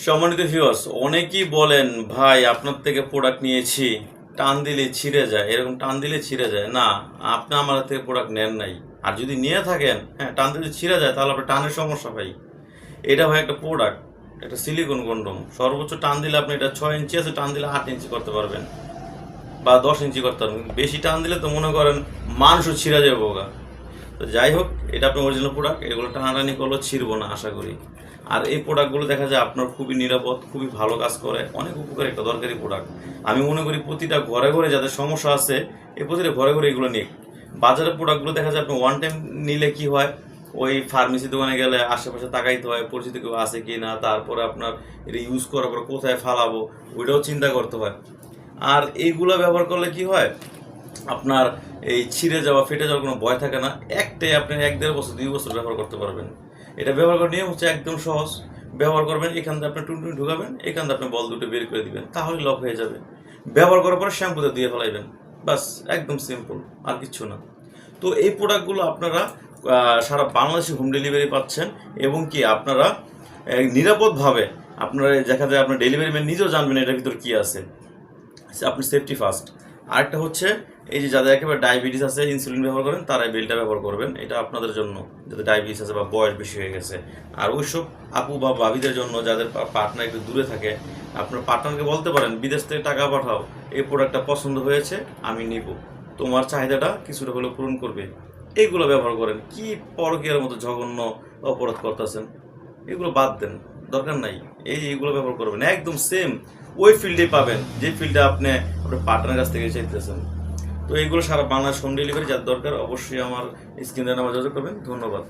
সম্মানিত ভিউয়ার্স, অনেকেই বলেন ভাই আপনার থেকে প্রোডাক্ট নিয়েছি, টান দিলে ছিঁড়ে যায়, এরকম টান দিলে ছিঁড়ে যায়। না, আপনি আমার থেকে প্রোডাক্ট নেন নাই। আর যদি নিয়ে থাকেন, হ্যাঁ, টান দিলে ছিঁড়ে যায়, তাহলে আপনার টানের সমস্যা ভাই। এটা ভাই একটা প্রোডাক্ট, একটা সিলিকন কন্ডোম। সর্বোচ্চ টান দিলে আপনি এটা 6 ইঞ্চি আছে, টান দিলে 8 ইঞ্চি করতে পারবেন বা 10 ইঞ্চি করতে পারবেন। বেশি টান দিলে তো মনে করেন মানুষও ছিঁড়ে যাবো গা। তো যাই হোক, এটা আপনার অরিজিনাল প্রোডাক্ট, এগুলো টানাটানি করলেও ছিঁড়বো না আশা করি। আর এই প্রোডাক্টগুলো দেখা যায় আপনার খুবই নিরাপদ, খুবই ভালো কাজ করে, অনেক উপকারী একটা দরকারি প্রোডাক্ট। আমি মনে করি প্রতিটা ঘরে ঘরে যাদের সমস্যা আছে, এই প্রতিটা ঘরে ঘরে এগুলো নিক। বাজারের প্রোডাক্টগুলো দেখা যায় আপনি ওয়ান টাইম নিলে কি হয়, ওই ফার্মেসি দোকানে গেলে আশেপাশে তাকাইতে হয় পরিচিত কেউ আছে কি না, তারপরে আপনার এটা ইউজ করার পর কোথায় ফালাবো ওইটাও চিন্তা করতে হয়। আর এইগুলো ব্যবহার করলে কি হয়, আপনার এই ছিঁড়ে যাওয়া ফেটে যাওয়ার কোনো ভয় থাকে না। একটাই আপনি 1-1.5 বছর 2 বছর ব্যবহার করতে পারবেন। এটা ব্যবহার করার নিয়ম হচ্ছে একদম সহজ। ব্যবহার করবেন, এখান থেকে আপনি টুনটুনি ঢুকাবেন, এখান থেকে আপনি বল দুটো বের করে দিবেন, তাহলে লক হয়ে যাবে। ব্যবহার করার পরে শ্যাম্পুতে দিয়ে ফেলাইবেন, বাস, একদম সিম্পল, আর কিচ্ছু না। তো এই প্রোডাক্টগুলো আপনারা সারা বাংলাদেশে হোম ডেলিভারি পাচ্ছেন, এবং কি আপনারা নিরাপদভাবে আপনারা দেখা যায় আপনার ডেলিভারি ম্যান নিজেও জানবেন এটার ভিতর কী আছে। আপনি সেফটি ফার্স্ট। আরেকটা হচ্ছে এই যে যাদের একেবারে ডায়াবেটিস আছে, ইনসুলিন ব্যবহার করেন, তারা এই বেলটা ব্যবহার করবেন। এটা আপনাদের জন্য যাদের ডায়াবেটিস আছে বা বয়স বেশি হয়ে গেছে। আর ওইসব আপু বা ভাবিদের জন্য যাদের পার্টনার একটু দূরে থাকে, আপনার পার্টনারকে বলতে পারেন বিদেশ থেকে টাকা পাঠাও, এই প্রোডাক্টটা পছন্দ হয়েছে, আমি নিব, তোমার চাহিদাটা কিছুটা হলেও পূরণ করবে। এইগুলো ব্যবহার করেন। কি পরকীয়ার মতো জঘন্য অপরাধ করতেছেন, এগুলো বাদ দেন, দরকার নাই। এইগুলো ব্যবহার করবেন, একদম সেম ওই ফিল্ডে পাবেন যে ফিল্ডে আপনি আপনার পার্টনারের কাছ থেকে চাইতেছেন। তো এইগুলো সারা বাংলাদেশ হোম ডেলিভারি যার দরকার অবশ্যই আমার স্ক্রিনে নাম্বার যোগাযোগ করবেন। ধন্যবাদ।